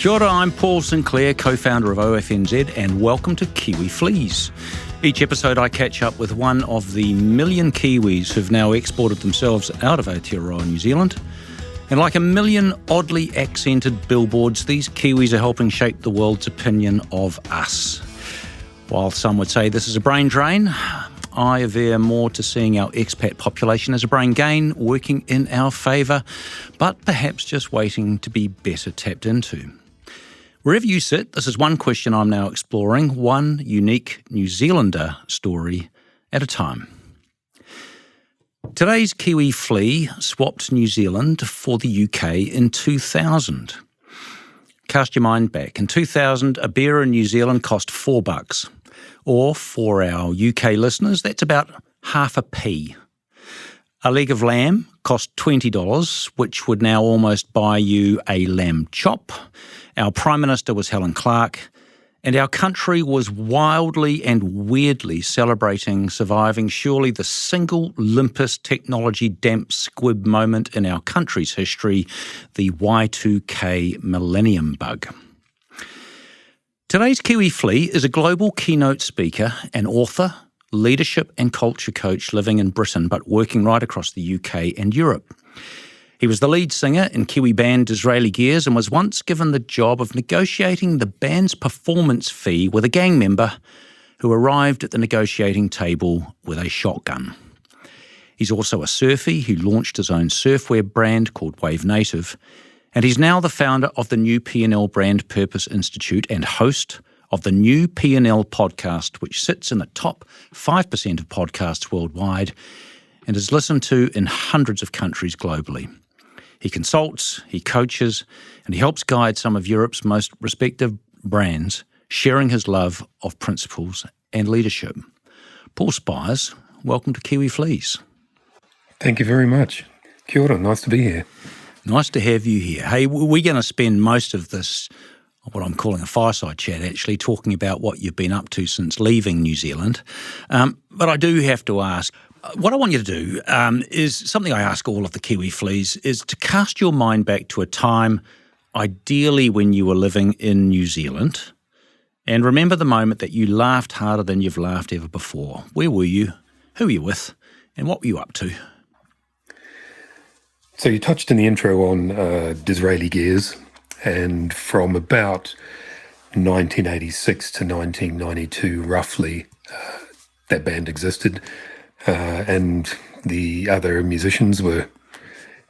Kia ora, I'm Paul Sinclair, co-founder of OFNZ, and welcome to Kiwi Fleas. Each episode I catch up with one of the million Kiwis who've now exported themselves out of Aotearoa, New Zealand. And like a million oddly accented billboards, these Kiwis are helping shape the world's opinion of us. While some would say this is a brain drain, I aver more to seeing our expat population as a brain gain, working in our favour, but perhaps just waiting to be better tapped into. Wherever you sit, this is one question I'm now exploring, one unique New Zealander story at a time. Today's Kiwi flea swapped New Zealand for the UK in 2000. Cast your mind back. In 2000, a beer in New Zealand cost $4. Or for our UK listeners, that's about half a p. A leg of lamb cost $20, which would now almost buy you a lamb chop. Our Prime Minister was Helen Clark, and our country was wildly and weirdly celebrating surviving surely the single limpest technology damp squib moment in our country's history, the Y2K millennium bug. Today's Kiwi Flea is a global keynote speaker and author, leadership and culture coach living in Britain but working right across the UK and Europe. He was the lead singer in Kiwi band Disraeli Gears and was once given the job of negotiating the band's performance fee with a gang member who arrived at the negotiating table with a shotgun. He's also a surfie who launched his own surfwear brand called Wave Native, and he's now the founder of the new P&L Brand Purpose Institute and host of the new P&L podcast, which sits in the top 5% of podcasts worldwide and is listened to in hundreds of countries globally. He consults, he coaches, and he helps guide some of Europe's most respected brands, sharing his love of principles and leadership. Paul Spiers, welcome to Kiwi Fleas. Thank you very much. Kia ora, nice to be here. Nice to have you here. Hey, we're going to spend most of this, what I'm calling a fireside chat actually, talking about what you've been up to since leaving New Zealand. But I do have to ask, what I want you to do is something I ask all of the Kiwi Fleas, is to cast your mind back to a time, ideally when you were living in New Zealand, and remember the moment that you laughed harder than you've laughed ever before. Where were you? Who were you with? And what were you up to? So you touched in the intro on Disraeli Gears, and from about 1986 to 1992, roughly, that band existed. And the other musicians were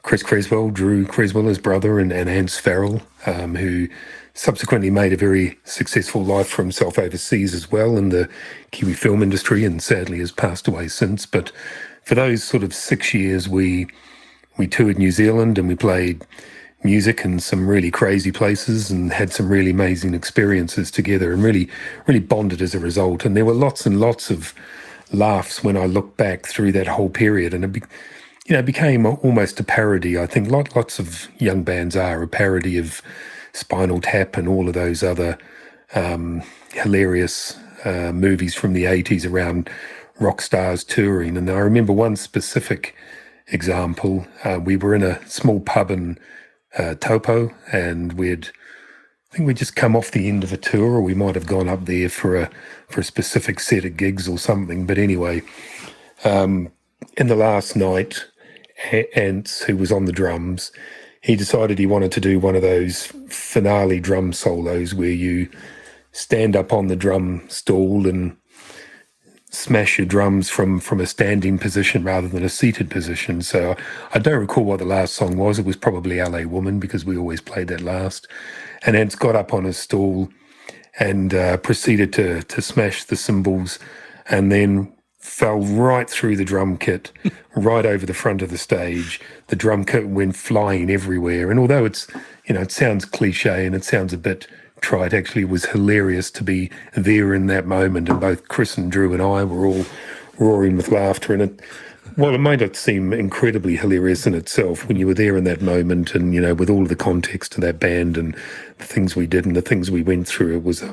Chris Creswell, Drew Creswell, his brother, and Ance Farrell, who subsequently made a very successful life for himself overseas as well in the Kiwi film industry, and sadly has passed away since. But for those sort of 6 years, we toured New Zealand and we played music in some really crazy places and had some really amazing experiences together and really bonded as a result. And there were lots and lots of laughs when I look back through that whole period, and it became almost a parody. I think lots of young bands are a parody of Spinal Tap and all of those other hilarious movies from the 80s around rock stars touring. And I remember one specific example. We were in a small pub in Taupo, and I think we'd just come off the end of a tour, or we might have gone up there for a specific set of gigs or something. But anyway, in the last night, Ance, who was on the drums, he decided he wanted to do one of those finale drum solos where you stand up on the drum stool and smash your drums from a standing position rather than a seated position. So I don't recall what the last song was. It was probably LA Woman, because we always played that last. And Ance got up on his stool and proceeded to smash the cymbals, and then fell right through the drum kit, right over the front of the stage. The drum kit went flying everywhere. And although it sounds cliche and it sounds a bit trite, actually it was hilarious to be there in that moment. And both Chris and Drew and I were all roaring with laughter. And it may not seem incredibly hilarious in itself when you were there in that moment, and with all of the context of that band and the things we did and the things we went through, it was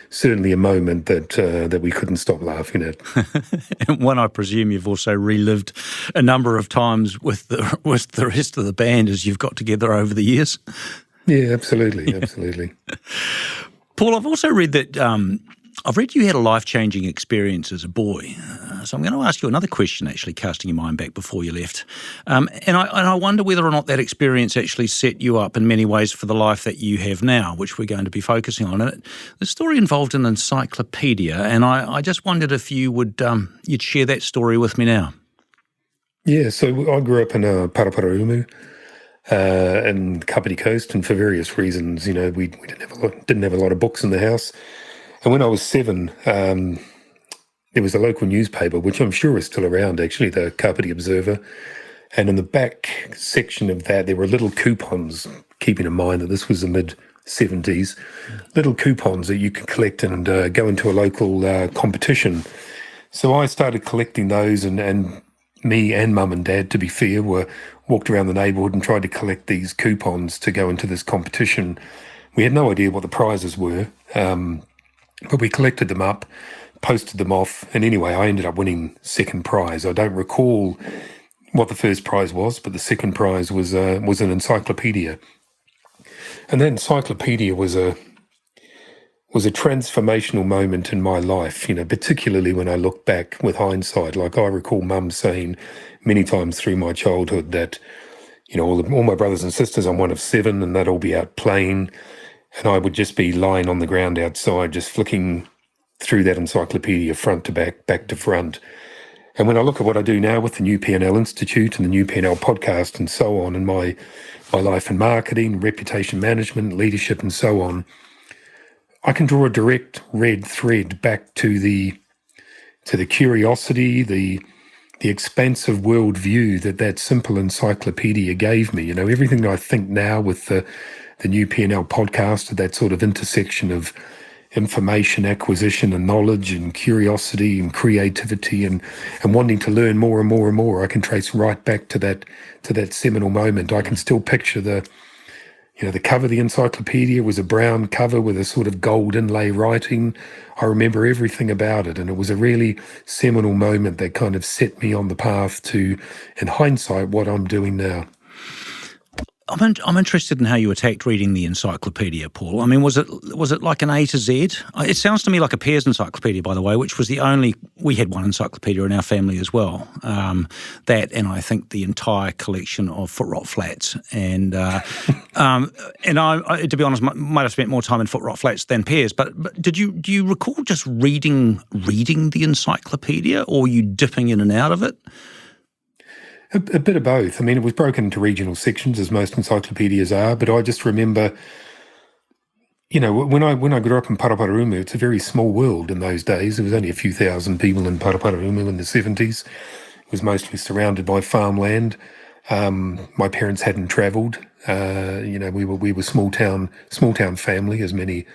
certainly a moment that we couldn't stop laughing at. And one I presume you've also relived a number of times with the rest of the band as you've got together over the years. Yeah, absolutely, absolutely. Paul, I've also read that I've read you had a life-changing experience as a boy. So I'm going to ask you another question, actually, casting your mind back before you left. And I wonder whether or not that experience actually set you up in many ways for the life that you have now, which we're going to be focusing on. And the story involved an encyclopedia, and I just wondered if you would you'd share that story with me now. Yeah, so I grew up in Paraparaumu, in Kapiti Coast, and for various reasons, we didn't have a lot of books in the house. And when I was 7, there was a local newspaper, which I'm sure is still around, actually, the Kapiti Observer. And in the back section of that, there were little coupons, keeping in mind that this was the mid-70s, little coupons that you could collect and go into a local competition. So I started collecting those, and me and Mum and Dad, to be fair, walked around the neighbourhood and tried to collect these coupons to go into this competition. We had no idea what the prizes were, but we collected them up, posted them off, and anyway, I ended up winning second prize. I don't recall what the first prize was, but the second prize was an encyclopedia. And that encyclopedia was a transformational moment in my life, particularly when I look back with hindsight. Like, I recall Mum saying many times through my childhood that, all my brothers and sisters, I'm one of 7, and they'd all be out playing, and I would just be lying on the ground outside, just flicking through that encyclopedia front to back to front. And when I look at what I do now with the New P&L Institute and the New P&L podcast and so on, and my life in marketing, reputation management, leadership and so on, I can draw a direct red thread back to the curiosity, the expansive worldview that simple encyclopedia gave me. Everything that I think now with the New P&L podcast, that sort of intersection of information acquisition and knowledge and curiosity and creativity and wanting to learn more and more and more, I can trace right back to that seminal moment. I can still picture the cover of the encyclopedia was a brown cover with a sort of gold inlay writing. I remember everything about it, and it was a really seminal moment that kind of set me on the path to, in hindsight, what I'm doing now. I'm interested in how you attacked reading the encyclopedia, Paul. I mean, was it like an A to Z? It sounds to me like a Pears encyclopedia, by the way, which was we had one encyclopedia in our family as well. That, and I think the entire collection of foot rot flats. And and I, to be honest, might have spent more time in foot rot flats than Pears. But do you recall just reading the encyclopedia, or were you dipping in and out of it? A bit of both. I mean, it was broken into regional sections, as most encyclopedias are, but I just remember, when I grew up in Paraparaumu, it's a very small world in those days. There was only a few thousand people in Paraparaumu in the 70s. It was mostly surrounded by farmland. My parents hadn't travelled. We were small town family, as many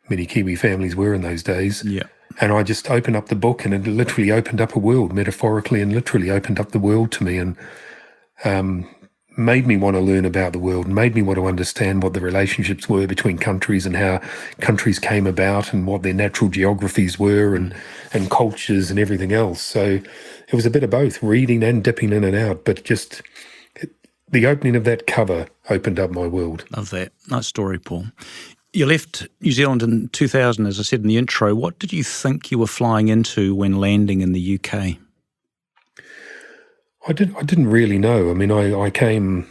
Kiwi families were in those days. Yeah. And I just opened up the book, and it literally opened up a world, metaphorically and literally opened up the world to me, and made me want to learn about the world, made me want to understand what the relationships were between countries and how countries came about and what their natural geographies were and cultures and everything else. So it was a bit of both, reading and dipping in and out, but just the opening of that cover opened up my world. Love that. Nice story, Paul. You left New Zealand in 2000, as I said in the intro. What did you think you were flying into when landing in the UK? I didn't really know. I mean, I came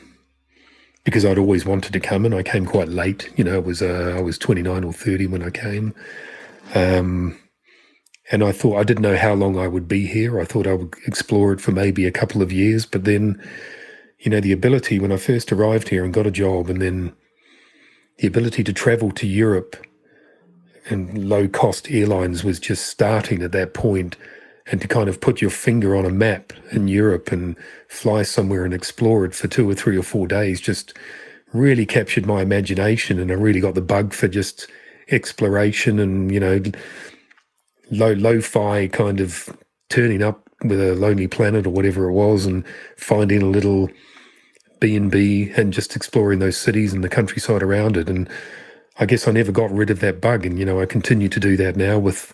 because I'd always wanted to come, and I came quite late. I was 29 or 30 when I came, and I thought I didn't know how long I would be here. I thought I would explore it for maybe a couple of years, but then, the ability when I first arrived here and got a job, and then the ability to travel to Europe and low-cost airlines was just starting at that point, and to kind of put your finger on a map in Europe and fly somewhere and explore it for 2 or 3 or 4 days just really captured my imagination, and I really got the bug for just exploration and, lo-fi kind of turning up with a Lonely Planet or whatever it was and finding a little B&B and just exploring those cities and the countryside around it. And I guess I never got rid of that bug, and I continue to do that now with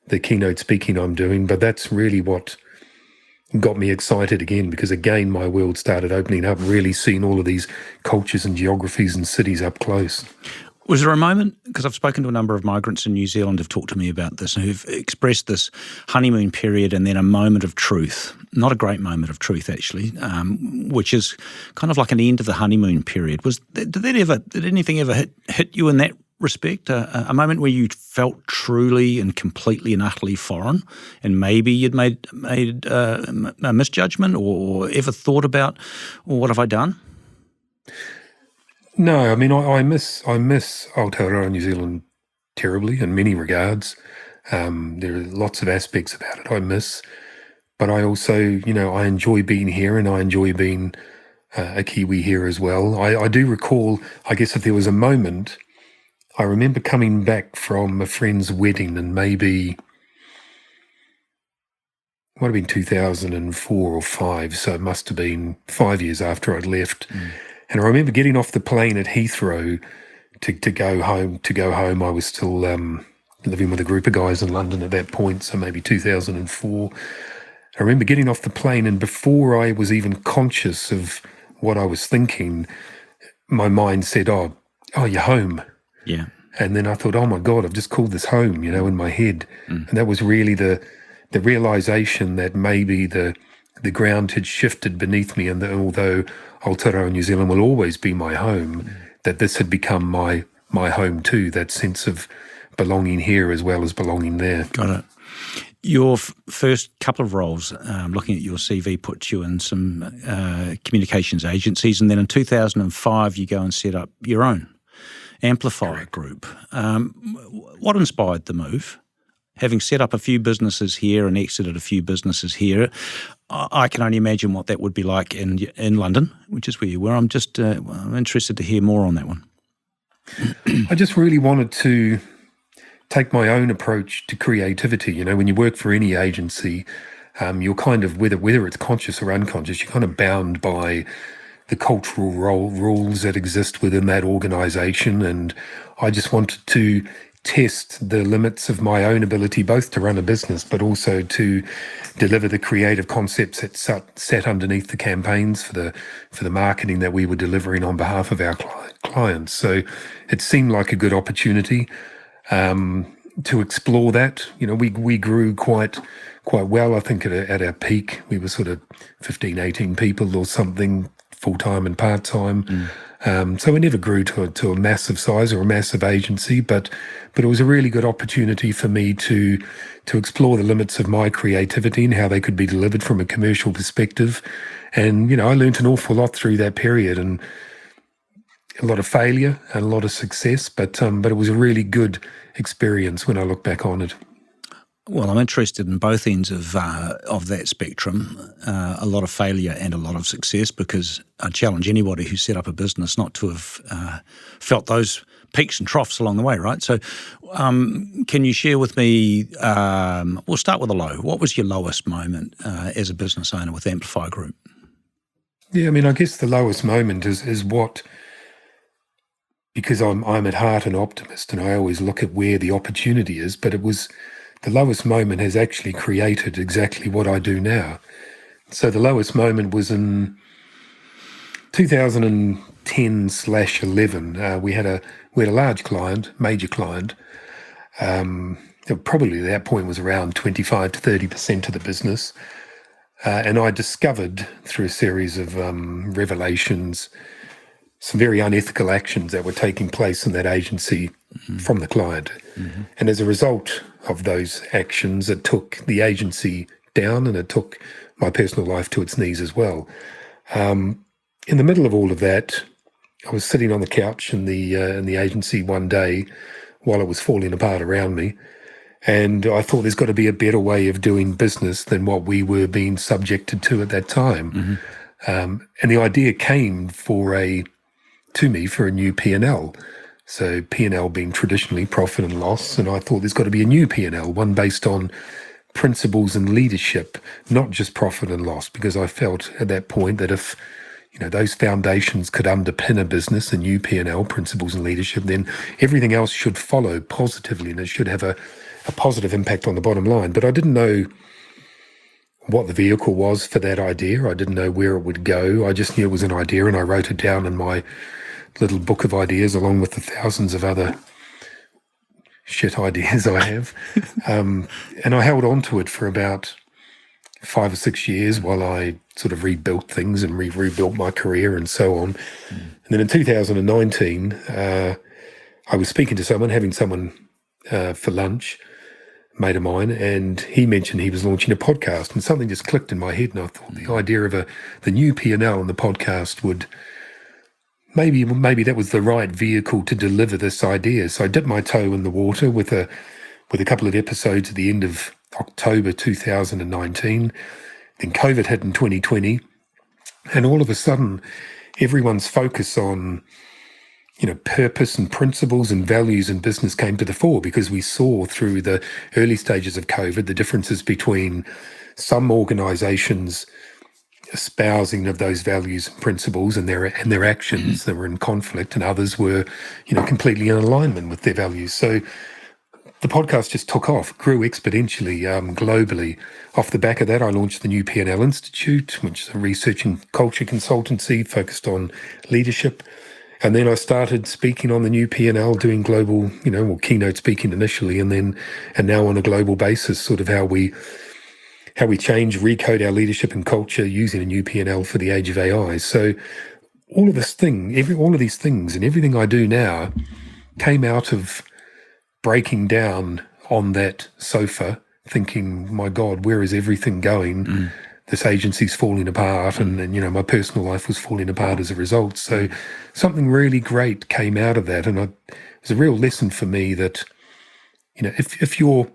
the keynote speaking I'm doing. But that's really what got me excited again, because again my world started opening up, really seeing all of these cultures and geographies and cities up close. Was there a moment, because I've spoken to a number of migrants in New Zealand who've talked to me about this and who've expressed this honeymoon period and then a moment of truth, not a great moment of truth actually, which is kind of like an end of the honeymoon period. Did anything ever hit you in that respect, a moment where you felt truly and completely and utterly foreign, and maybe you'd made a misjudgment or ever thought about, well, what have I done? No, I mean, I miss Aotearoa New Zealand terribly in many regards. There are lots of aspects about it I miss, but I also, I enjoy being here, and I enjoy being a Kiwi here as well. I do recall, I guess if there was a moment, I remember coming back from a friend's wedding, and maybe, might have been 2004 or 5, so it must have been 5 years after I'd left. And I remember getting off the plane at Heathrow to go home. I was still living with a group of guys in London at that point, so maybe 2004. I remember getting off the plane, and before I was even conscious of what I was thinking, my mind said, oh, you're home. Yeah. And then I thought, oh my God, I've just called this home, in my head. And that was really the realization that maybe the ground had shifted beneath me, and that although Aotearoa New Zealand will always be my home, that this had become my home too, that sense of belonging here as well as belonging there. Got it. Your first couple of roles, looking at your CV, put you in some communications agencies, and then in 2005 you go and set up your own Amplifier Group. What inspired the move? Having set up a few businesses here and exited a few businesses here, I can only imagine what that would be like in London, which is where you were. I'm interested to hear more on that one. I just really wanted to take my own approach to creativity. When you work for any agency, you're kind of, whether it's conscious or unconscious, you're kind of bound by the cultural rules that exist within that organisation. And I just wanted to test the limits of my own ability, both to run a business, but also to deliver the creative concepts that sat underneath the campaigns for the marketing that we were delivering on behalf of our clients. So it seemed like a good opportunity to explore that. We grew quite well. I think at our peak, we were sort of 15, 18 people or something, full-time and part-time. So we never grew to a massive size or a massive agency, but it was a really good opportunity for me to explore the limits of my creativity and how they could be delivered from a commercial perspective. And, I learned an awful lot through that period, and a lot of failure and a lot of success, but it was a really good experience when I look back on it. Well, I'm interested in both ends of that spectrum, a lot of failure and a lot of success, because I challenge anybody who set up a business not to have felt those peaks and troughs along the way, right? So can you share with me, we'll start with a low. What was your lowest moment as a business owner with Amplify Group? Yeah, I guess the lowest moment is what, because I'm at heart an optimist and I always look at where the opportunity is, but it was, the lowest moment has actually created exactly what I do now. So the lowest moment was in 2010/11. We had a large client, major client. Probably at that point was around 25 to 30% of the business. And I discovered through a series of revelations some very unethical actions that were taking place in that agency from the client. And as a result of those actions, it took the agency down, and it took my personal life to its knees as well. In the middle of all of that, I was sitting on the couch in the agency one day while it was falling apart around me, and I thought there's got to be a better way of doing business than what we were being subjected to at that time. And the idea came to me for a new P&L. So P&L being traditionally profit and loss, and I thought there's got to be a new P&L, one based on principles and leadership, not just profit and loss, because I felt at that point that if those foundations could underpin a business, a new P&L, principles and leadership, then everything else should follow positively, and it should have a positive impact on the bottom line. But I didn't know what the vehicle was for that idea. I didn't know where it would go. I just knew it was an idea, and I wrote it down in my little book of ideas along with the thousands of other shit ideas I have. And I held on to it for about 5 or 6 years while I sort of rebuilt things and rebuilt my career and so on. And then in 2019, I was speaking to someone, having someone for lunch, mate of mine, and he mentioned he was launching a podcast, and something just clicked in my head, and I thought the idea of the new P&L and the podcast would maybe that was the right vehicle to deliver this idea. So I dipped my toe in the water with a couple of episodes at the end of October 2019. Then COVID hit in 2020, and all of a sudden everyone's focus on purpose and principles and values in business came to the fore, because we saw through the early stages of COVID the differences between some organizations espousing of those values and principles and their actions that were in conflict, and others were completely in alignment with their values. So the podcast just took off, grew exponentially globally. Off the back of that, I launched the new P&L Institute, which is a research and culture consultancy focused on leadership. And then I started speaking on the new P&L, doing global, keynote speaking initially, and now on a global basis, sort of how we change, recode our leadership and culture using a new P&L for the age of AI. So all of these things and everything I do now came out of breaking down on that sofa, thinking, my God, where is everything going? This agency's falling apart, and my personal life was falling apart as a result. So something really great came out of that, and it was a real lesson for me that if you're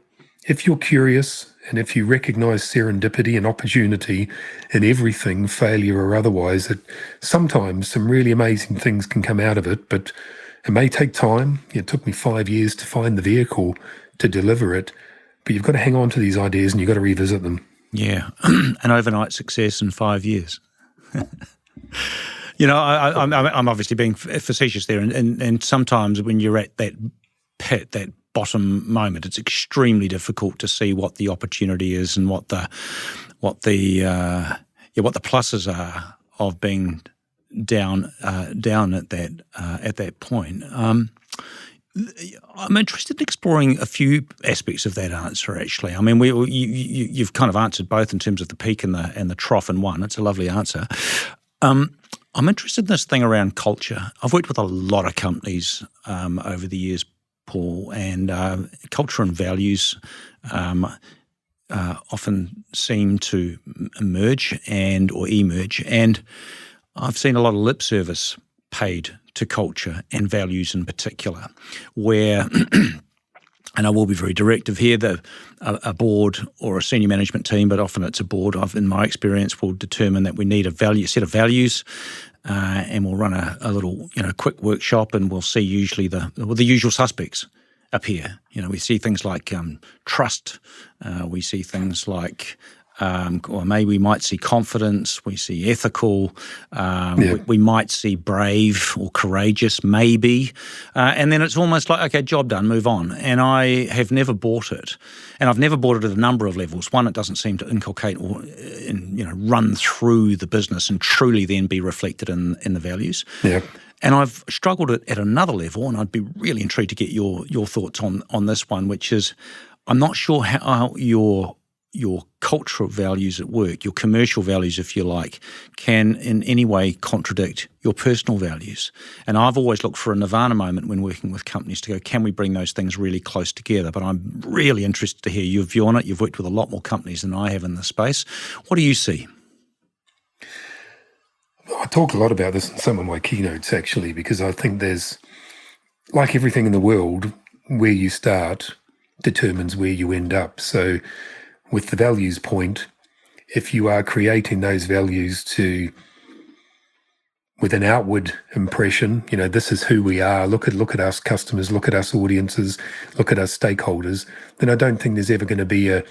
curious, and if you recognize serendipity and opportunity in everything, failure or otherwise, that sometimes some really amazing things can come out of it, but it may take time. It took me 5 years to find the vehicle to deliver it, but you've got to hang on to these ideas and you've got to revisit them. Yeah, an overnight success in 5 years. I'm obviously being facetious there, and sometimes when you're at that pit, that bottom moment, it's extremely difficult to see what the opportunity is and what the pluses are of being down at that point. I'm interested in exploring a few aspects of that answer. Actually, I mean, you've kind of answered both in terms of the peak and the trough in one. It's a lovely answer. I'm interested in this thing around culture. I've worked with a lot of companies over the years, Paul, and culture and values often seem to merge or emerge, and I've seen a lot of lip service paid to culture and values in particular, where, and I will be very directive here, a board or a senior management team, but often it's a board, in my experience, will determine that we need a set of values, and we'll run a little quick workshop, and we'll see usually the usual suspects appear. We see things like trust, we see things like or maybe we might see confidence, we see ethical, we might see brave or courageous, maybe. And then it's almost like, okay, job done, move on. And I have never bought it. And I've never bought it at a number of levels. One, it doesn't seem to inculcate or run through the business and truly then be reflected in the values. Yeah. And I've struggled at another level, and I'd be really intrigued to get your thoughts on this one, which is I'm not sure how your cultural values at work, your commercial values, if you like, can in any way contradict your personal values. And I've always looked for a nirvana moment when working with companies to go, can we bring those things really close together? But I'm really interested to hear your view on it. You've worked with a lot more companies than I have in this space. What do you see? I talk a lot about this in some of my keynotes, actually, because I think there's, like everything in the world, where you start determines where you end up. So with the values point, if you are creating those values with an outward impression, this is who we are, look at us customers, look at us audiences, look at us stakeholders, then I don't think there's ever going to be a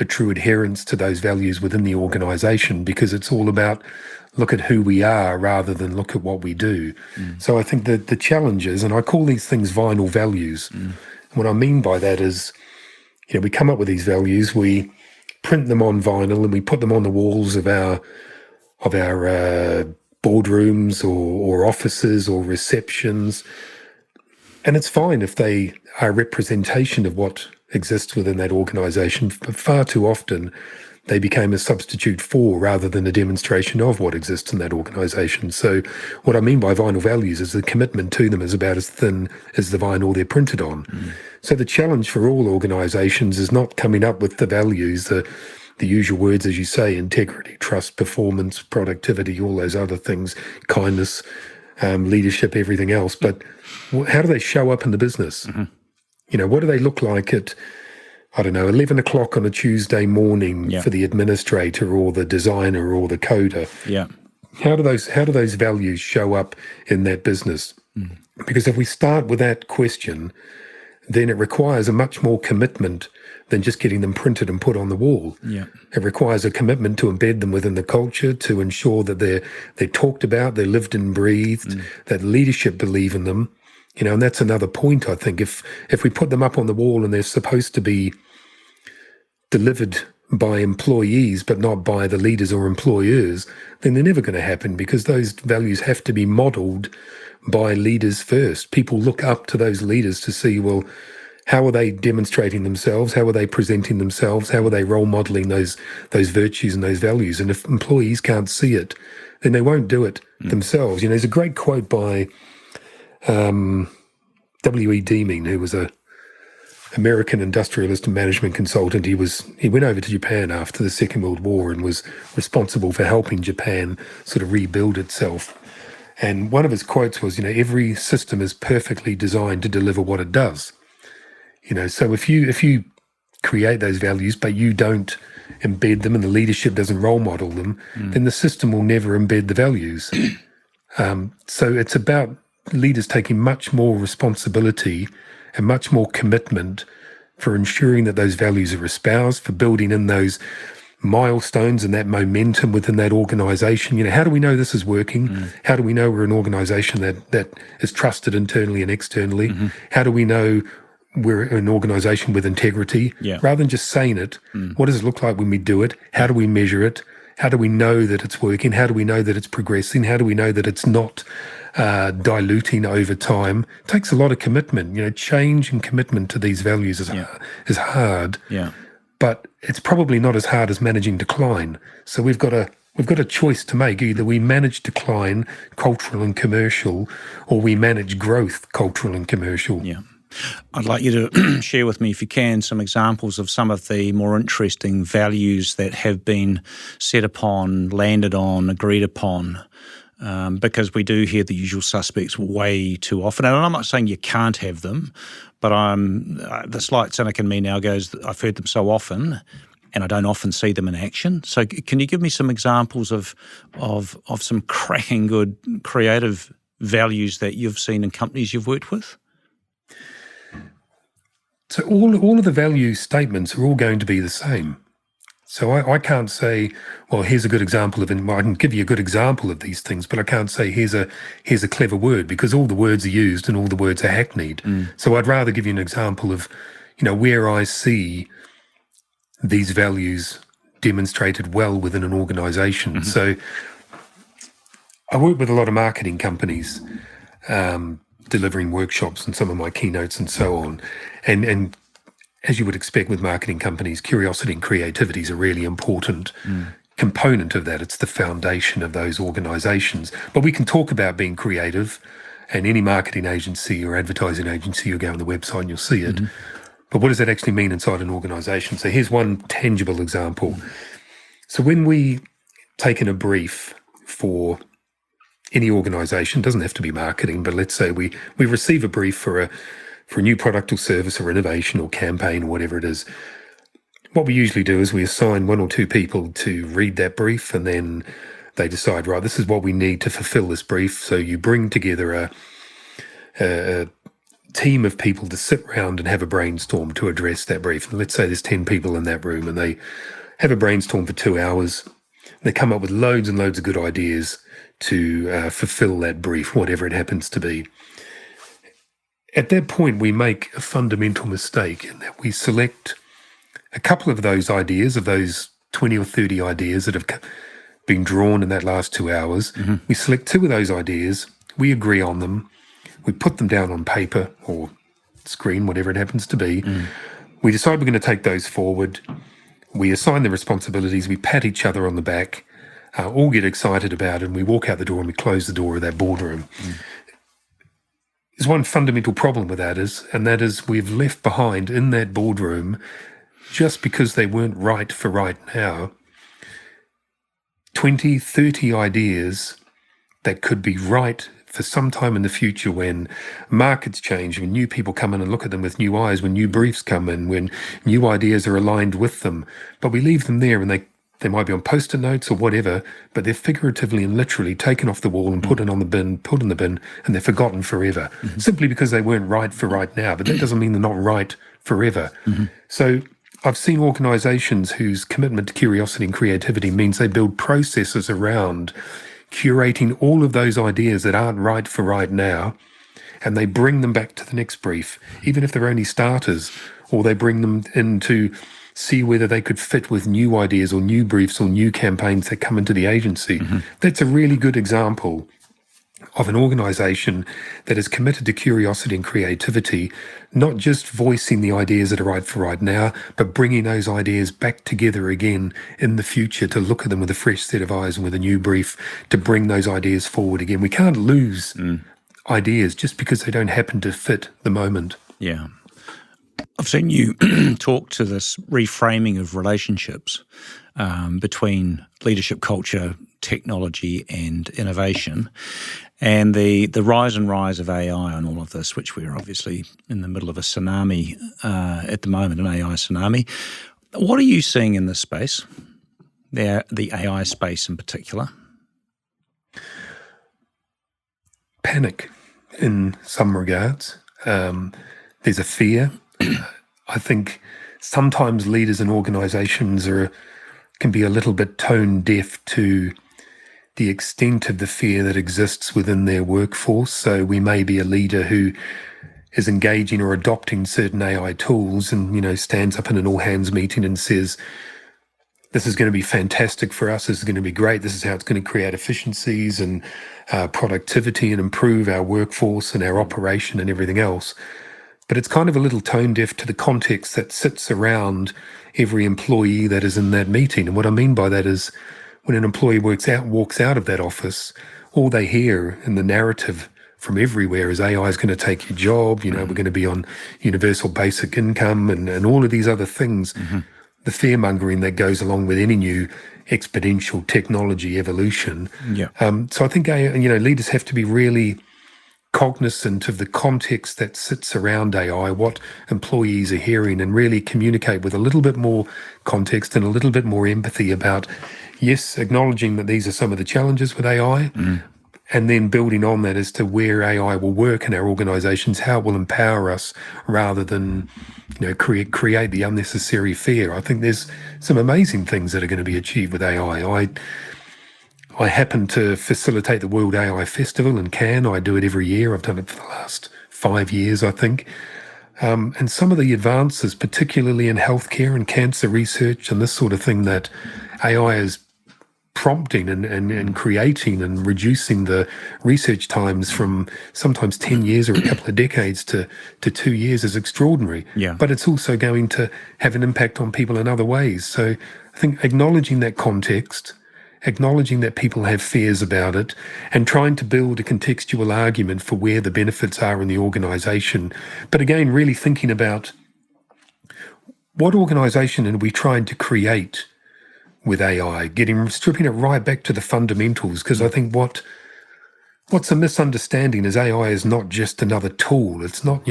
true adherence to those values within the organization, because it's all about look at who we are rather than look at what we do. So I think that the challenge is, and I call these things vinyl values. What I mean by that is, we come up with these values, we print them on vinyl and we put them on the walls of our boardrooms or offices or receptions. And it's fine if they are a representation of what exists within that organisation, but far too often they became a substitute for rather than a demonstration of what exists in that organisation. So what I mean by vinyl values is the commitment to them is about as thin as the vinyl they're printed on. So the challenge for all organisations is not coming up with the values, the usual words, as you say, integrity, trust, performance, productivity, all those other things, kindness, leadership, everything else. But how do they show up in the business? You know, what do they look like at, I don't know, 11 o'clock on a Tuesday morning for the administrator or the designer or the coder? Yeah. How do those values show up in that business? Because if we start with that question, then it requires a much more commitment than just getting them printed and put on the wall. Yeah. It requires a commitment to embed them within the culture, to ensure that they're talked about, they're lived and breathed, that leadership believe in them. You know, and that's another point, I think. If we put them up on the wall and they're supposed to be delivered by employees but not by the leaders or employers, then they're never going to happen, because those values have to be modelled by leaders first. People look up to those leaders to see, well, how are they demonstrating themselves? How are they presenting themselves? How are they role modelling those virtues and those values? And if employees can't see it, then they won't do it themselves. You know, there's a great quote by W.E. Deming, who was a American industrialist and management consultant. He went over to Japan after the Second World War and was responsible for helping Japan sort of rebuild itself. And one of his quotes was, you know, every system is perfectly designed to deliver what it does. You know, so if you create those values but you don't embed them and the leadership doesn't role model them, then the system will never embed the values. So it's about leaders taking much more responsibility and much more commitment for ensuring that those values are espoused, for building in those milestones and that momentum within that organisation. You know, how do we know this is working? How do we know we're an organisation that is trusted internally and externally? How do we know we're an organisation with integrity? Rather than just saying it, what does it look like when we do it? How do we measure it? How do we know that it's working? How do we know that it's progressing? How do we know that it's not diluting over time? It takes a lot of commitment. You know, change and commitment to these values is hard. But it's probably not as hard as managing decline. So we've got a choice to make. Either we manage decline, cultural and commercial, or we manage growth, cultural and commercial. I'd like you to share with me, if you can, some examples of some of the more interesting values that have been set upon, landed on, agreed upon, because we do hear the usual suspects way too often. And I'm not saying you can't have them, but the slight cynic in me now goes, I've heard them so often and I don't often see them in action. So can you give me some examples of some cracking good creative values that you've seen in companies you've worked with? So all of the value statements are all going to be the same. So I can't say, well, here's a good example of it. Well, I can give you a good example of these things, but I can't say here's a clever word, because all the words are used and all the words are hackneyed. So I'd rather give you an example of, you know, where I see these values demonstrated well within an organisation. So I work with a lot of marketing companies, delivering workshops and some of my keynotes and so on. And as you would expect with marketing companies, curiosity and creativity is a really important component of that. It's the foundation of those organizations. But we can talk about being creative, and any marketing agency or advertising agency, you'll go on the website and you'll see it. But what does that actually mean inside an organization? So here's one tangible example. So when we take in a brief for any organisation, doesn't have to be marketing, but let's say we receive a brief for a new product or service or innovation or campaign or whatever it is. What we usually do is we assign one or two people to read that brief, and then they decide, right, this is what we need to fulfil this brief. So you bring together a team of people to sit around and have a brainstorm to address that brief. And let's say there's 10 people in that room, and they have a brainstorm for 2 hours. They come up with loads and loads of good ideas to fulfill that brief, whatever it happens to be. At that point, we make a fundamental mistake in that we select a couple of those ideas, of those 20 or 30 ideas that have been drawn in that last 2 hours, we select 2 of those ideas, we agree on them, we put them down on paper or screen, whatever it happens to be. We decide we're going to take those forward. We assign the responsibilities. We pat each other on the back, all get excited about it, and we walk out the door and we close the door of that boardroom. There's one fundamental problem with that and that is we've left behind in that boardroom, just because they weren't right for right now, 20, 30 ideas that could be right for some time in the future when markets change, when new people come in and look at them with new eyes, when new briefs come in, when new ideas are aligned with them. But we leave them there and they might be on post-it notes or whatever, but they're figuratively and literally taken off the wall and put in the bin, and they're forgotten forever, simply because they weren't right for right now. But that doesn't mean they're not right forever. So I've seen organisations whose commitment to curiosity and creativity means they build processes around curating all of those ideas that aren't right for right now, and they bring them back to the next brief, even if they're only starters, or they bring them in to see whether they could fit with new ideas or new briefs or new campaigns that come into the agency. That's a really good example of an organisation that is committed to curiosity and creativity, not just voicing the ideas that are right for right now, but bringing those ideas back together again in the future to look at them with a fresh set of eyes and with a new brief to bring those ideas forward again. We can't lose ideas just because they don't happen to fit the moment. Yeah. I've seen you talk to this reframing of relationships between leadership culture, technology and innovation, and the rise of AI and all of this, which we're obviously in the middle of a tsunami at the moment, an AI tsunami. What are you seeing in this space, the AI space in particular? Panic in some regards. There's a fear. I think sometimes leaders and organisations can be a little bit tone deaf to the extent of the fear that exists within their workforce. So we may be a leader who is engaging or adopting certain AI tools and, stands up in an all-hands meeting and says, this is going to be fantastic for us, this is going to be great, this is how it's going to create efficiencies and productivity and improve our workforce and our operation and everything else. But it's kind of a little tone deaf to the context that sits around every employee that is in that meeting. And what I mean by that is when an employee walks out of that office, all they hear in the narrative from everywhere is AI is going to take your job, we're going to be on universal basic income and all of these other things. The fear-mongering that goes along with any new exponential technology evolution. So I think leaders have to be really cognizant of the context that sits around AI, what employees are hearing, and really communicate with a little bit more context and a little bit more empathy about, yes, acknowledging that these are some of the challenges with AI, and then building on that as to where AI will work in our organisations, how it will empower us rather than create the unnecessary fear. I think there's some amazing things that are going to be achieved with AI. I happen to facilitate the World AI Festival in Cannes. I do it every year. I've done it for the last 5 years, I think. And some of the advances, particularly in healthcare and cancer research and this sort of thing that AI is prompting and creating and reducing the research times from sometimes 10 years or a couple of decades to 2 years is extraordinary. But it's also going to have an impact on people in other ways. So I think acknowledging that context, acknowledging that people have fears about it, and trying to build a contextual argument for where the benefits are in the organisation. But again, really thinking about what organisation are we trying to create with AI, stripping it right back to the fundamentals, because I think what's a misunderstanding is AI is not just another tool. It's not,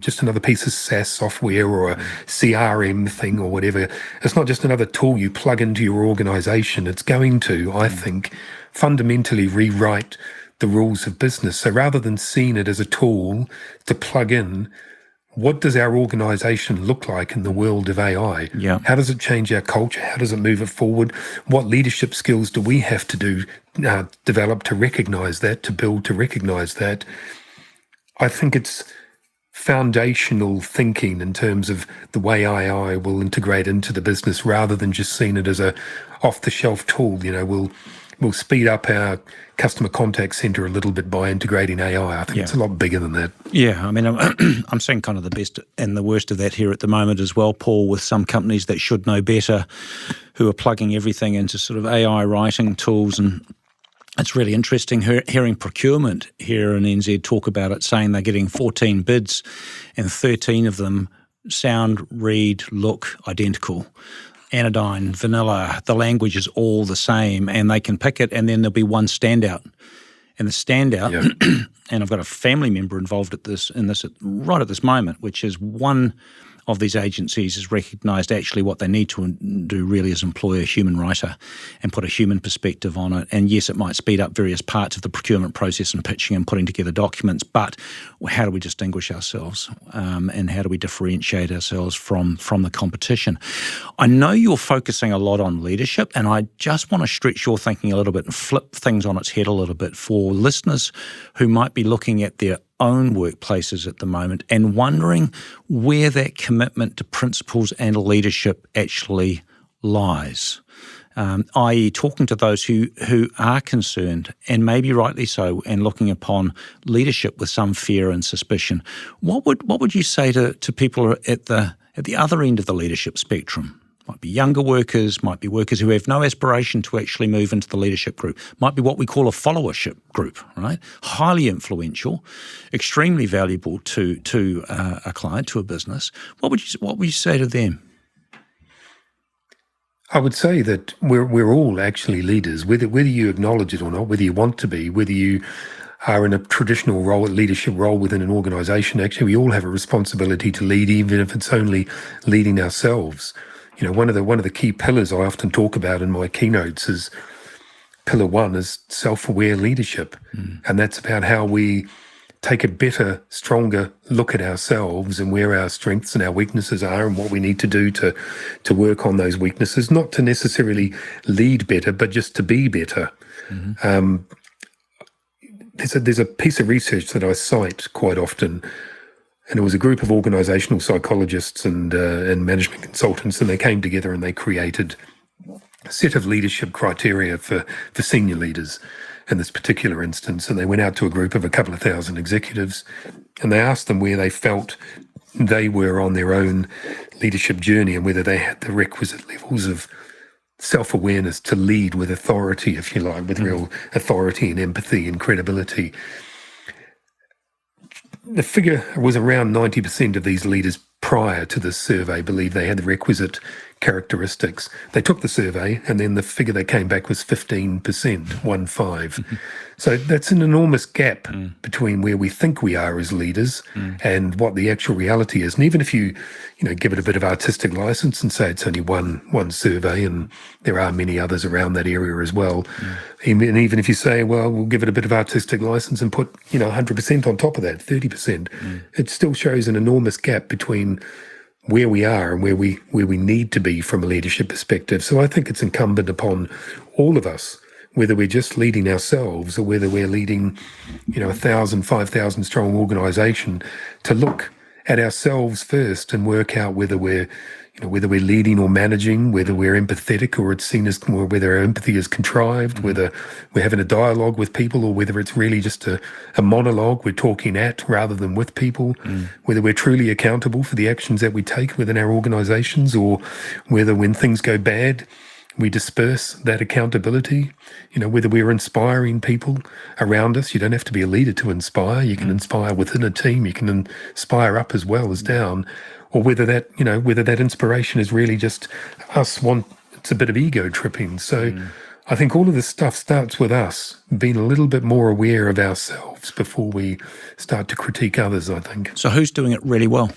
just another piece of SaaS software or a CRM thing or whatever. It's not just another tool you plug into your organization. It's going to, I think, fundamentally rewrite the rules of business. So rather than seeing it as a tool to plug in, what does our organization look like in the world of AI? How does it change our culture? How does it move it forward? What leadership skills do we have to develop to recognize that, to build to recognize that? I think it's foundational thinking in terms of the way AI will integrate into the business, rather than just seeing it as a off-the-shelf tool. We'll speed up our customer contact center a little bit by integrating AI. I think it's a lot bigger than that. Yeah, I mean, I'm seeing kind of the best and the worst of that here at the moment as well, Paul, with some companies that should know better, who are plugging everything into sort of AI writing tools. And it's really interesting hearing procurement here in NZ talk about it, saying they're getting 14 bids and 13 of them sound, read, look identical. Anodyne, vanilla, the language is all the same, and they can pick it, and then there'll be one standout. And the standout, and I've got a family member involved right at this moment, which is one of these agencies has recognised actually what they need to do really is employ a human writer and put a human perspective on it. And yes, it might speed up various parts of the procurement process and pitching and putting together documents, but how do we distinguish ourselves and how do we differentiate ourselves from the competition? I know you're focusing a lot on leadership, and I just want to stretch your thinking a little bit and flip things on its head a little bit for listeners who might be looking at their own workplaces at the moment and wondering where that commitment to principles and leadership actually lies, i.e. talking to those who are concerned, and maybe rightly so, and looking upon leadership with some fear and suspicion. What would you say to people at the other end of the leadership spectrum? Might be younger workers, might be workers who have no aspiration to actually move into the leadership group, might be what we call a followership group, right? Highly influential, extremely valuable to a client, to a business. What would you say to them? I would say that we're all actually leaders, whether you acknowledge it or not, whether you want to be, whether you are in a traditional leadership role within an organisation. Actually, we all have a responsibility to lead, even if it's only leading ourselves. One of the key pillars I often talk about in my keynotes is pillar 1 is self-aware leadership. And that's about how we take a better, stronger look at ourselves and where our strengths and our weaknesses are and what we need to do to work on those weaknesses, not to necessarily lead better, but just to be better. There's a piece of research that I cite quite often, and it was a group of organisational psychologists and management consultants, and they came together and they created a set of leadership criteria for senior leaders in this particular instance. And they went out to a group of a couple of thousand executives, and they asked them where they felt they were on their own leadership journey and whether they had the requisite levels of self-awareness to lead with authority, if you like, with real authority and empathy and credibility. The figure was around 90% of these leaders prior to this survey believed they had the requisite characteristics. They took the survey, and then the figure they came back was 15%, 1-5. So that's an enormous gap between where we think we are as leaders and what the actual reality is. And even if you give it a bit of artistic license and say it's only one survey, and there are many others around that area as well, and even if you say, well, we'll give it a bit of artistic license and put 100% on top of that, 30%, it still shows an enormous gap between where we are and where we need to be from a leadership perspective. So I think it's incumbent upon all of us, whether we're just leading ourselves or whether we're leading 1,000, 5,000 strong organisation, to look at ourselves first and work out whether we're leading or managing, whether we're empathetic or it's seen as more, whether our empathy is contrived, whether we're having a dialogue with people or whether it's really just a monologue we're talking at rather than with people, whether we're truly accountable for the actions that we take within our organisations, or whether when things go bad, we disperse that accountability, whether we're inspiring people around us. You don't have to be a leader to inspire. You can inspire within a team. You can inspire up as well as down. Or whether that inspiration is really just us it's a bit of ego tripping. So I think all of this stuff starts with us being a little bit more aware of ourselves before we start to critique others, I think. So who's doing it really well?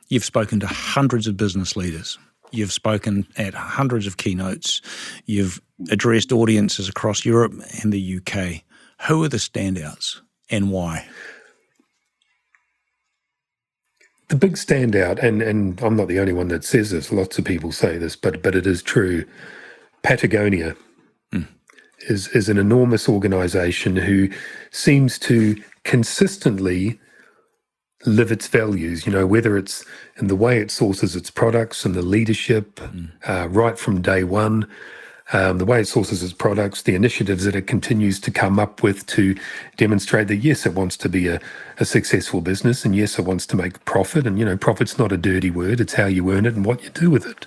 You've spoken to hundreds of business leaders. You've spoken at hundreds of keynotes. You've addressed audiences across Europe and the UK. Who are the standouts and why? The big standout, and I'm not the only one that says this, lots of people say this, but it is true. Patagonia is an enormous organisation who seems to consistently live its values, whether it's in the way it sources its products and the leadership right from day one, the way it sources its products, the initiatives that it continues to come up with to demonstrate that, yes, it wants to be a successful business, and yes, it wants to make profit. And, profit's not a dirty word. It's how you earn it and what you do with it.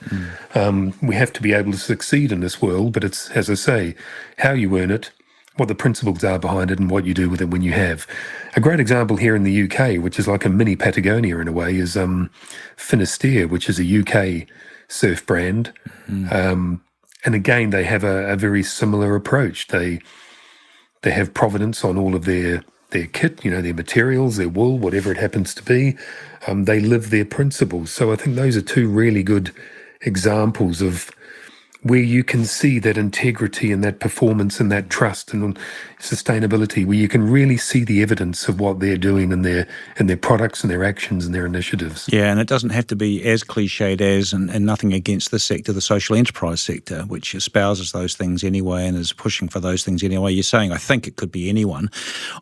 We have to be able to succeed in this world, but it's, as I say, how you earn it, what the principles are behind it, and what you do with it when you have. A great example here in the UK, which is like a mini Patagonia in a way, is Finisterre, which is a UK surf brand. And again, they have a very similar approach. They have provenance on all of their kit, their materials, their wool, whatever it happens to be. They live their principles. So I think those are two really good examples of where you can see that integrity and that performance and that trust and sustainability, where you can really see the evidence of what they're doing in their products and their actions and their initiatives. Yeah, and it doesn't have to be as cliched as, and nothing against this sector, the social enterprise sector, which espouses those things anyway and is pushing for those things anyway. You're saying, I think it could be anyone.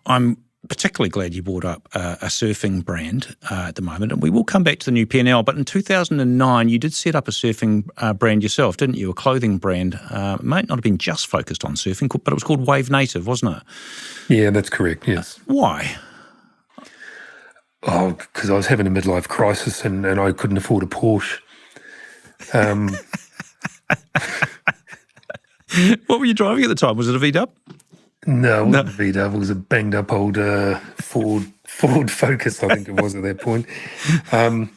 I'm particularly glad you brought up a surfing brand at the moment, and we will come back to the new P&L, but in 2009 you did set up a surfing brand yourself, didn't you? A clothing brand. It might not have been just focused on surfing, but it was called Wave Native, wasn't it? Yeah, that's correct, yes. Why? Oh, because I was having a midlife crisis and I couldn't afford a Porsche. What were you driving at the time? Was it a VW? No, it wasn't a VW. It was a banged-up old Ford Focus, I think it was at that point. I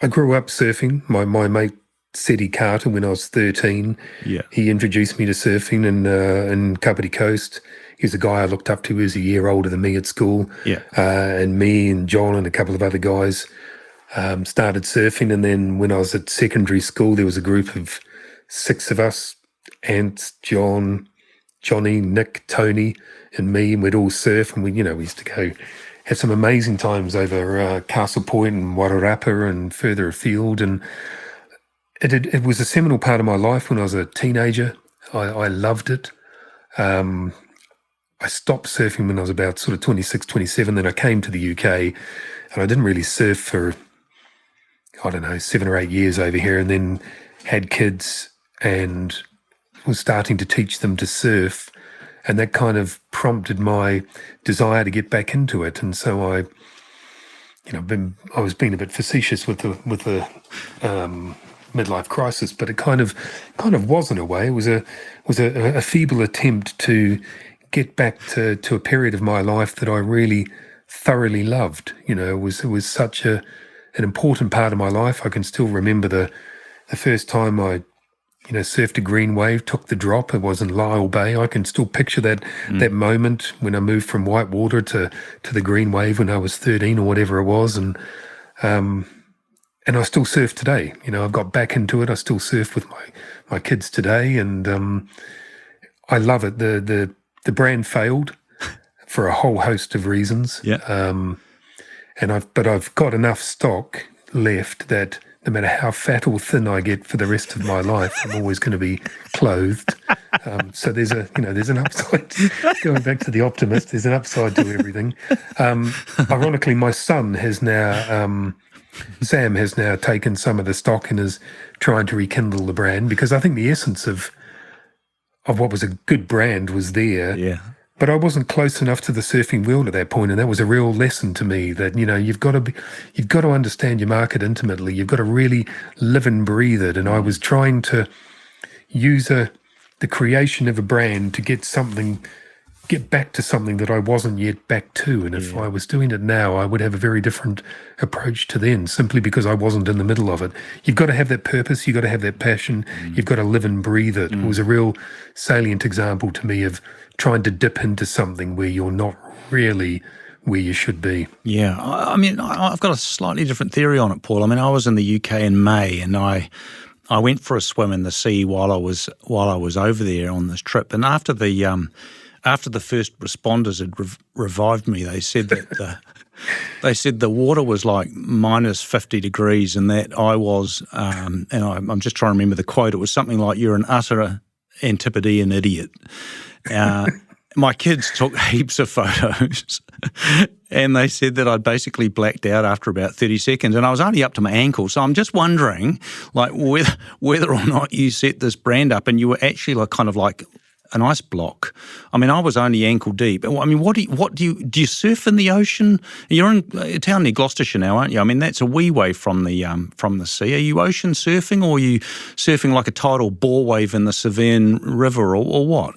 grew up surfing. My mate Seti Carter, when I was 13, he introduced me to surfing in Kapiti Coast. He was a guy I looked up to. He was a year older than me at school. And me and John and a couple of other guys started surfing. And then when I was at secondary school, there was a group of 6 of us, Ant, John, Johnny, Nick, Tony, and me, and we'd all surf, and we used to go have some amazing times over Castle Point and Wairarapa and further afield, and it was a seminal part of my life when I was a teenager. I loved it. I stopped surfing when I was about sort of 26, 27, then I came to the UK, and I didn't really surf for, 7 or 8 years over here, and then had kids and was starting to teach them to surf, and that kind of prompted my desire to get back into it. And so I was being a bit facetious with the midlife crisis, but it kind of was in a way. It was a feeble attempt to get back to a period of my life that I really thoroughly loved. It was such an important part of my life. I can still remember the first time I surfed a green wave, took the drop. It was in Lyell Bay. I can still picture that moment when I moved from white water to the green wave when I was 13 or whatever it was, and I still surf today. I've got back into it. I still surf with my kids today, and I love it. The brand failed for a whole host of reasons. But I've got enough stock left that no matter how fat or thin I get for the rest of my life, I'm always going to be clothed. So there's an upside. Going back to the optimist, there's an upside to everything. Ironically, my son has now, Sam has now taken some of the stock and is trying to rekindle the brand, because I think the essence of what was a good brand was there. Yeah. But I wasn't close enough to the surfing world at that point, and that was a real lesson to me that you've got to understand your market intimately. You've got to really live and breathe it. And I was trying to use the creation of a brand to get back to something that I wasn't yet back to. And if I was doing it now, I would have a very different approach to then, simply because I wasn't in the middle of it. You've got to have that purpose. You've got to have that passion. You've got to live and breathe it. It was a real salient example to me of trying to dip into something where you're not really where you should be. Yeah, I've got a slightly different theory on it, Paul. I was in the UK in May, and I went for a swim in the sea while I was over there on this trip. And after the first responders had revived me, they said that the water was like minus 50 degrees, and that I was, and I'm just trying to remember the quote. It was something like, "You're an utter Antipodean idiot." My kids took heaps of photos, And they said that I'd basically blacked out after about 30 seconds, and I was only up to my ankle. So I'm just wondering, like, whether or not you set this brand up and you were actually like kind of like an ice block. I mean, I was only ankle deep. I mean, do you surf in the ocean? You're in a town near Gloucestershire now, aren't you? I mean, that's a wee way from the sea. Are you ocean surfing, or are you surfing like a tidal bore wave in the Severn River, or what?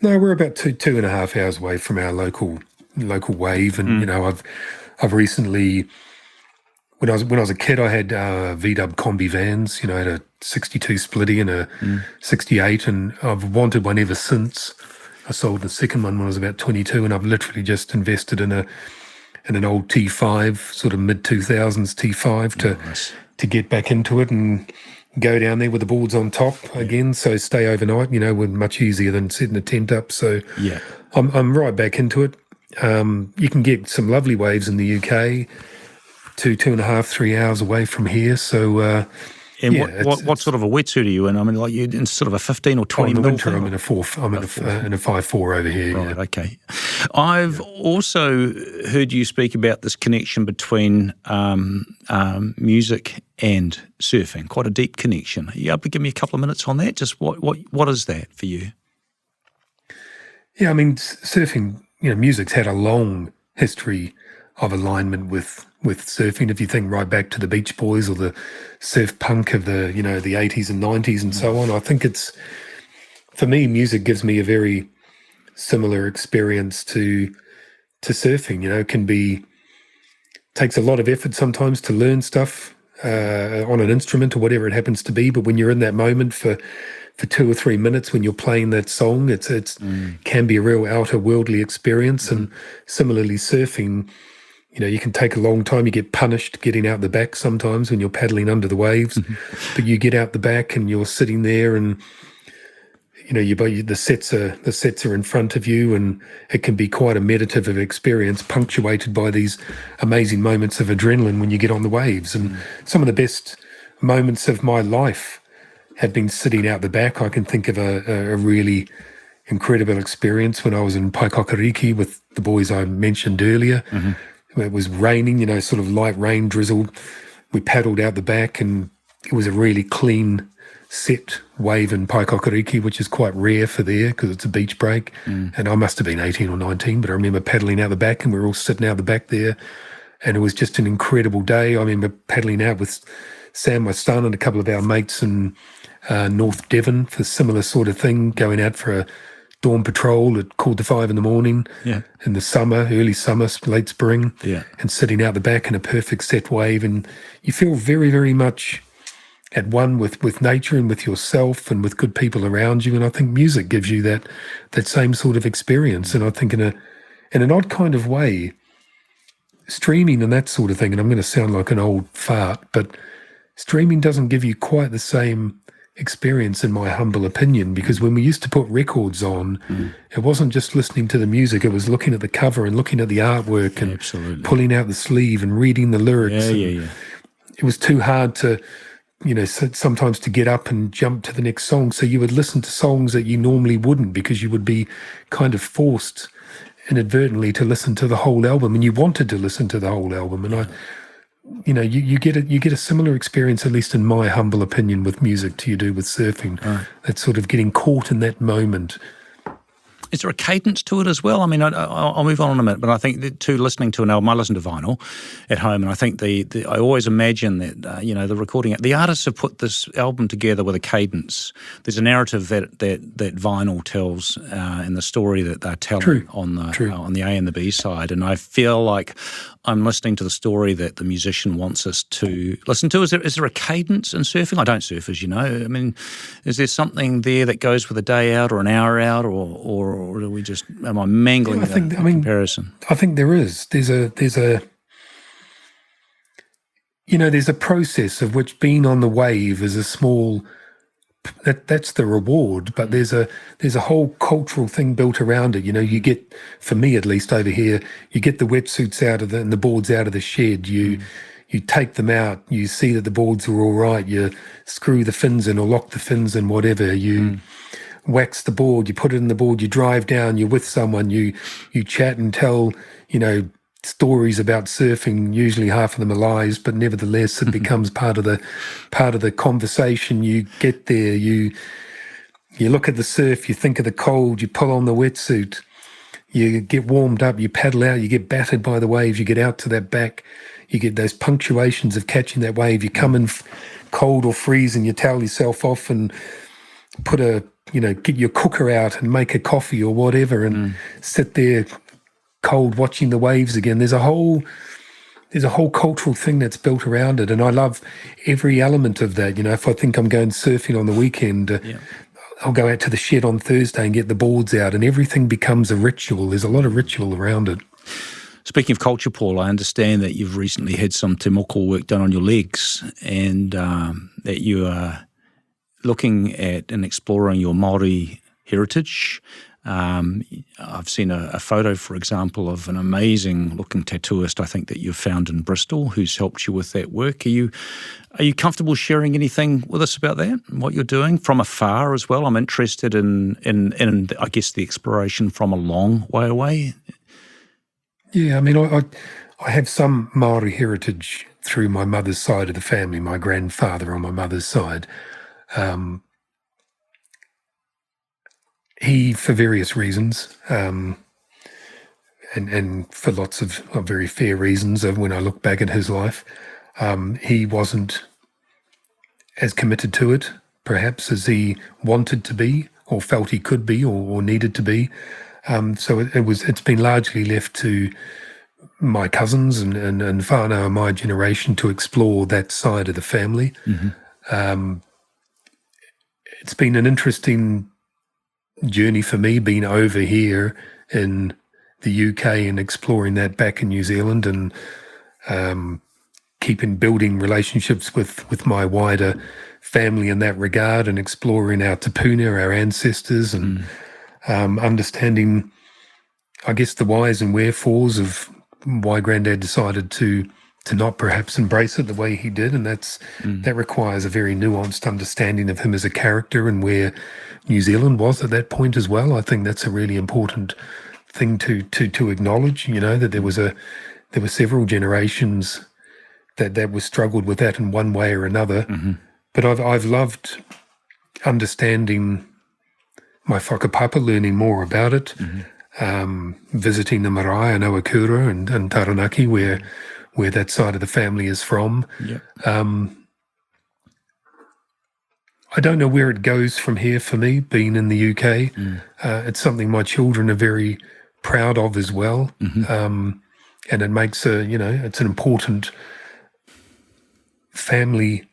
No, we're about 2.5 hours away from our local wave, and you know, I've recently, when I was a kid, I had VW combi vans. You know, I had a 62 Splitty and a 68, and I've wanted one ever since. I sold the second one when I was about 22, and I've literally just invested in an old T5, sort of mid 2000s T5 to get back into it and go down there with the boards on top again. So stay overnight. You know, we're much easier than setting a tent up. So yeah, I'm right back into it. You can get some lovely waves in the UK, 2.5, 3 hours away from here. So, what sort of a wetsuit are you in? I mean, like, you're in sort of a 15 or 20 in the mil winter, thing? I'm in a 4. I'm in a 5.4 over here. Right, yeah. okay. I've also heard you speak about this connection between music and surfing. Quite a deep connection. Are you able to give me a couple of minutes on that? Just what is that for you? Yeah, I mean, surfing, you know, music's had a long history of alignment with surfing. If you think right back to the Beach Boys or the surf punk of the 80s and 90s and so on, I think for me, music gives me a very similar experience to surfing. You know, takes a lot of effort sometimes to learn stuff on an instrument or whatever it happens to be, but when you're in that moment for 2 or 3 minutes when you're playing that song, it can be a real outer worldly experience. And similarly, surfing, you know, you can take a long time. You get punished getting out the back sometimes when you're paddling under the waves, but you get out the back and you're sitting there, and you know, the sets are in front of you, and it can be quite a meditative experience, punctuated by these amazing moments of adrenaline when you get on the waves. And some of the best moments of my life have been sitting out the back. I can think of a really incredible experience when I was in Paikokariki with the boys I mentioned earlier. It was raining, you know, sort of light rain drizzled. We paddled out the back, and it was a really clean set wave in Paikokariki, which is quite rare for there because it's a beach break. And I must have been 18 or 19, but I remember paddling out the back, and we were all sitting out the back there, and it was just an incredible day. I remember paddling out with Sam, my son, and a couple of our mates in North Devon for a similar sort of thing, going out for a dawn patrol at 4:45 in the morning in the summer, early summer, late spring, and sitting out the back in a perfect set wave. And you feel very, very much at one with nature and with yourself and with good people around you. And I think music gives you that same sort of experience. And I think in an odd kind of way, streaming and that sort of thing, and I'm going to sound like an old fart, but streaming doesn't give you quite the same experience, in my humble opinion, because when we used to put records on, it wasn't just listening to the music, it was looking at the cover and looking at the artwork and pulling out the sleeve and reading the lyrics. It was too hard to, you know, sometimes to get up and jump to the next song. So you would listen to songs that you normally wouldn't, because you would be kind of forced inadvertently to listen to the whole album, and you wanted to listen to the whole album. And you get a similar experience, at least in my humble opinion, with music to you do with surfing. That sort of getting caught in that moment. Is there a cadence to it as well? I mean, I'll move on in a minute, but I think listening to an album, I listen to vinyl at home, and I think I always imagine that, the recording, the artists have put this album together with a cadence. There's a narrative that vinyl tells in the story that they're telling on the A and the B side, and I feel like I'm listening to the story that the musician wants us to listen to. Is there a cadence in surfing? I don't surf, as you know. I mean, is there something there that goes with a day out or an hour out, or do we just, am I mangling comparison? I think there is. There's a process of which being on the wave is a small, that's the reward, but there's a whole cultural thing built around it. You know, you get, for me at least over here, you get the wetsuits out of and the boards out of the shed. You take them out, you see that the boards are all right, you screw the fins in or lock the fins in, whatever. You wax the board, you put it in the board, you drive down, you're with someone, you chat and tell, stories about surfing. Usually half of them are lies, but nevertheless it becomes part of the conversation. You get there, you look at the surf, you think of the cold, you pull on the wetsuit, you get warmed up, you paddle out, you get battered by the waves, you get out to that back, you get those punctuations of catching that wave, you come in cold or freezing, you towel yourself off and get your cooker out and make a coffee or whatever and sit there cold watching the waves again. There's a whole cultural thing that's built around it, and I love every element of that. If I think I'm going surfing on the weekend, I'll go out to the shed on Thursday and get the boards out, and everything becomes a ritual. There's a lot of ritual around it. Speaking of culture, Paul, I understand that you've recently had some te moko work done on your legs, and that you are looking at and exploring your Māori heritage. I've seen a photo, for example, of an amazing-looking tattooist, I think, that you've found in Bristol, who's helped you with that work. Are you comfortable sharing anything with us about that, what you're doing from afar as well? I'm interested in I guess, the exploration from a long way away. Yeah, I mean, I have some Māori heritage through my mother's side of the family, my grandfather on my mother's side. He, for various reasons, and for lots of very fair reasons, when I look back at his life, he wasn't as committed to it, perhaps, as he wanted to be, or felt he could be, or needed to be. So it's been largely left to my cousins and whānau, my generation, to explore that side of the family. It's been an interesting journey for me, being over here in the UK and exploring that back in New Zealand, and building relationships with my wider family in that regard, and exploring our tupuna, our ancestors, and understanding, I guess, the whys and wherefores of why Grandad decided to not perhaps embrace it the way he did, and that requires a very nuanced understanding of him as a character and where New Zealand was at that point as well. I think that's a really important thing to acknowledge. That there were several generations that were struggled with that in one way or another. But I've loved understanding my whakapapa, learning more about it, visiting the marae and Awakura and Taranaki, where that side of the family is from. I don't know where it goes from here for me, being in the UK. It's something my children are very proud of as well. And it makes it's an important family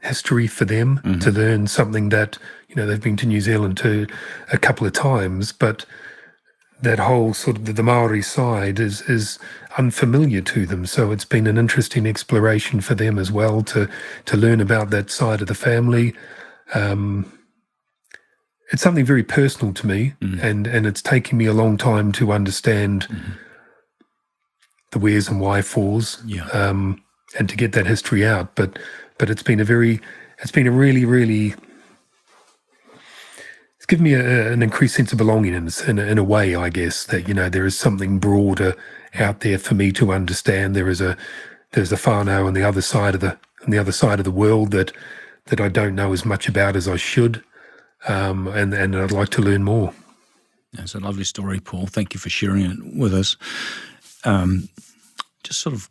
history for them to learn something that, they've been to New Zealand too a couple of times, but that whole sort of the Maori side is unfamiliar to them. So it's been an interesting exploration for them as well to learn about that side of the family. It's something very personal to me, and it's taken me a long time to understand the wheres and why-fors, and to get that history out. But it's been a really, really, it's given me an increased sense of belonging in a way, I guess, that, there is something broader out there for me to understand. There's the whānau on the other side of the world that I don't know as much about as I should, and I'd like to learn more. That's a lovely story, Paul. Thank you for sharing it with us. Just sort of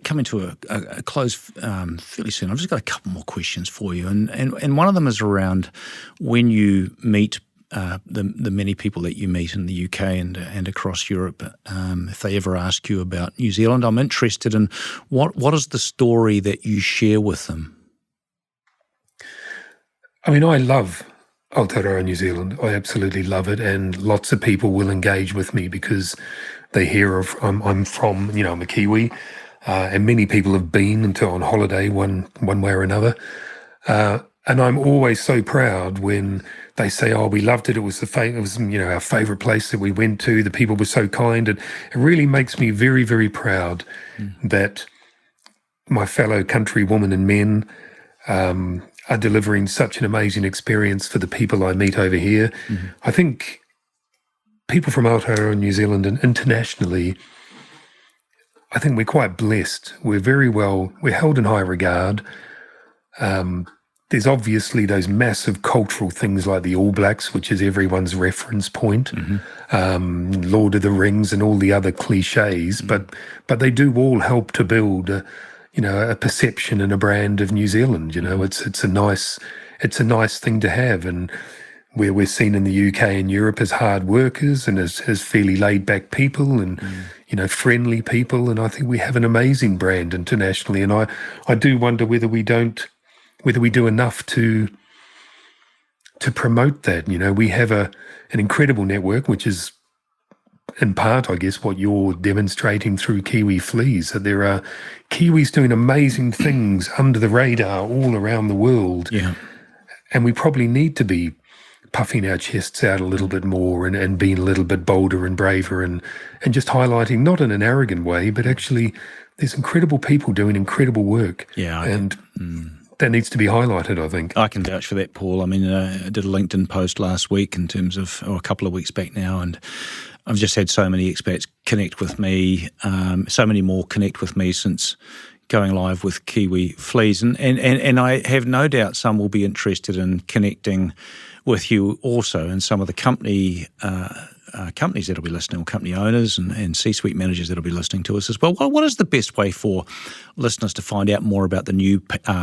coming to a close fairly soon. I've just got a couple more questions for you, and one of them is around when you meet the many people that you meet in the UK and across Europe. If they ever ask you about New Zealand, I'm interested in what is the story that you share with them? I mean, I love Aotearoa New Zealand. I absolutely love it, and lots of people will engage with me because they hear of I'm from, I'm a Kiwi, and many people have been on holiday one way or another. And I'm always so proud when they say, "Oh, we loved it. It was our favourite place that we went to. The people were so kind." And it really makes me very, very proud that my fellow countrywomen and men are delivering such an amazing experience for the people I meet over here. I think people from Aotearoa New Zealand and internationally, I think we're quite blessed. We're held in high regard. There's obviously those massive cultural things like the All Blacks, which is everyone's reference point, Lord of the Rings and all the other cliches, but they do all help to build a perception and a brand of New Zealand. It's a nice thing to have, and where we're seen in the UK and Europe as hard workers and as fairly laid back people and friendly people, and I think we have an amazing brand internationally, and I do wonder whether we do enough to promote that. We have an incredible network, which is in part, I guess, what you're demonstrating through Kiwi Fleas, that there are Kiwis doing amazing things under the radar all around the world. Yeah. And we probably need to be puffing our chests out a little bit more and being a little bit bolder and braver and just highlighting, not in an arrogant way, but actually there's incredible people doing incredible work. Yeah. That needs to be highlighted, I think. I can vouch for that, Paul. I mean, I did a LinkedIn post last week or a couple of weeks back now, and I've just had so many expats connect with me, so many more connect with me since going live with Kiwi Fleas. And I have no doubt some will be interested in connecting with you also, and some of the companies that will be listening, or company owners and C-suite managers that will be listening to us as well. What is the best way for listeners to find out more about the new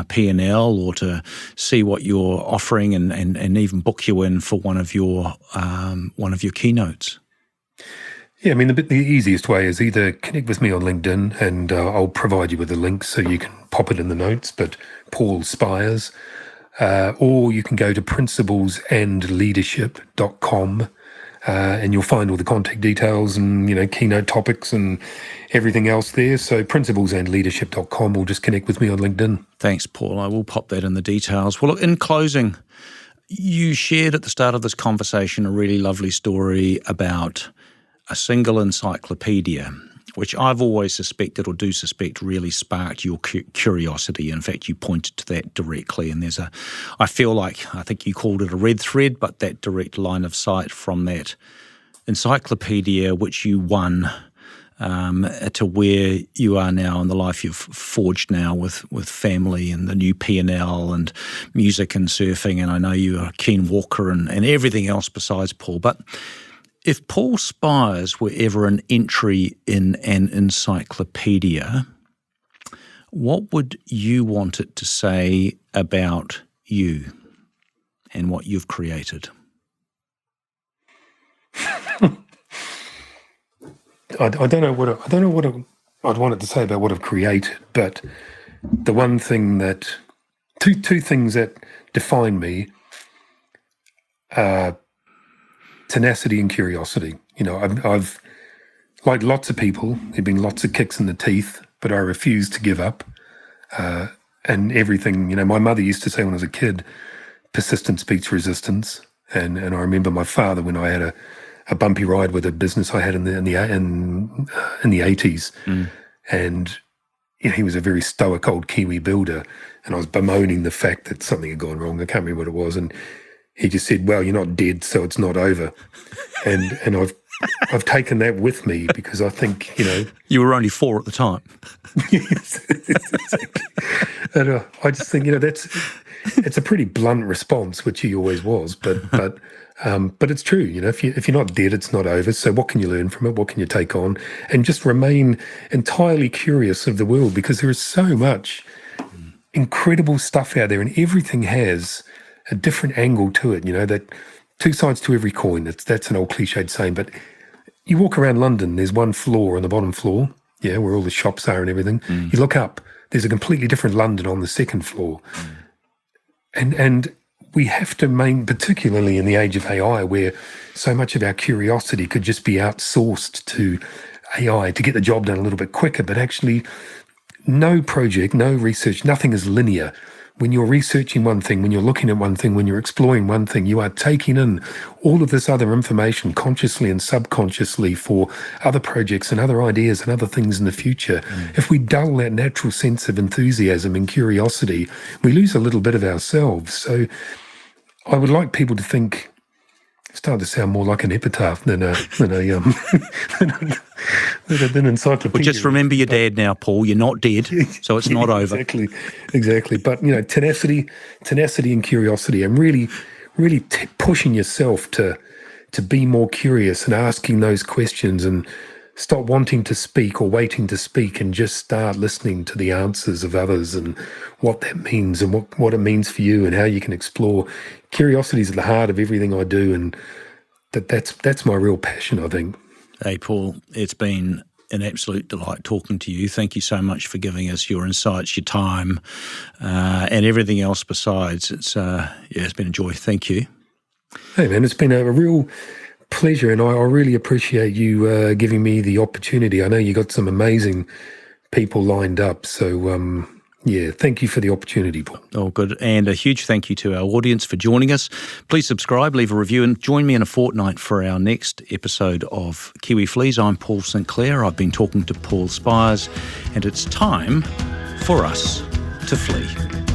P&L, or to see what you're offering and even book you in for one of your keynotes? Yeah, I mean, the easiest way is either connect with me on LinkedIn, and I'll provide you with a link so you can pop it in the notes, but Paul Spiers, or you can go to principlesandleadership.com, and you'll find all the contact details and, keynote topics and everything else there. So principlesandleadership.com, or just connect with me on LinkedIn. Thanks, Paul. I will pop that in the details. Well, look, in closing, you shared at the start of this conversation a really lovely story about a single encyclopedia, which I've always suspected, or do suspect, really sparked your curiosity. In fact, you pointed to that directly, and I think you called it a red thread, but that direct line of sight from that encyclopedia, which you won, to where you are now and the life you've forged now with family and the new P&L and music and surfing, and I know you are a keen walker and everything else besides, Paul. But if Paul Spiers were ever an entry in an encyclopedia, what would you want it to say about you and what you've created? I don't know what I'd want it to say about what I've created, but the one thing that two things that define me are tenacity and curiosity. I've like lots of people, there've been lots of kicks in the teeth, but I refuse to give up. And everything, my mother used to say when I was a kid, persistence beats resistance. And I remember my father, when I had a bumpy ride with a business I had in the 80s, and he was a very stoic old Kiwi builder, and I was bemoaning the fact that something had gone wrong. I can't remember what it was, and he just said, "Well, you're not dead, so it's not over." And I've taken that with me, because I think you were only 4 at the time. Yes, exactly. And I just think it's a pretty blunt response, which he always was, but it's true. If you're not dead, it's not over. So what can you learn from it? What can you take on? And just remain entirely curious of the world, because there is so much incredible stuff out there, and everything has a different angle to it. That two sides to every coin. That's an old cliched saying, but you walk around London, there's one floor on the bottom floor, where all the shops are and everything. You look up, there's a completely different London on the second floor. And we have to particularly in the age of AI, where so much of our curiosity could just be outsourced to AI to get the job done a little bit quicker. But actually, no project, no research, nothing is linear. When you're researching one thing, when you're looking at one thing, when you're exploring one thing, you are taking in all of this other information consciously and subconsciously for other projects and other ideas and other things in the future. If we dull that natural sense of enthusiasm and curiosity, we lose a little bit of ourselves. So I would like people to think starting to sound more like an epitaph than a than an encyclopedia. Well, just remember your dad now, Paul. You're not dead, so it's not over. Exactly. But tenacity and curiosity, and really pushing yourself to be more curious and asking those questions, and stop wanting to speak or waiting to speak, and just start listening to the answers of others and what that means and what it means for you and how you can explore. Curiosity is at the heart of everything I do, and that's my real passion, I think. Hey, Paul, it's been an absolute delight talking to you. Thank you so much for giving us your insights, your time, and everything else besides. It's been a joy. Thank you. Hey, man, it's been a real pleasure, and I really appreciate you giving me the opportunity. I know you got some amazing people lined up, so thank you for the opportunity, Paul. Oh, good. And a huge thank you to our audience for joining us. Please subscribe, leave a review, and join me in a fortnight for our next episode of Kiwi Fleas. I'm Paul Sinclair. I've been talking to Paul Spiers, and it's time for us to flee.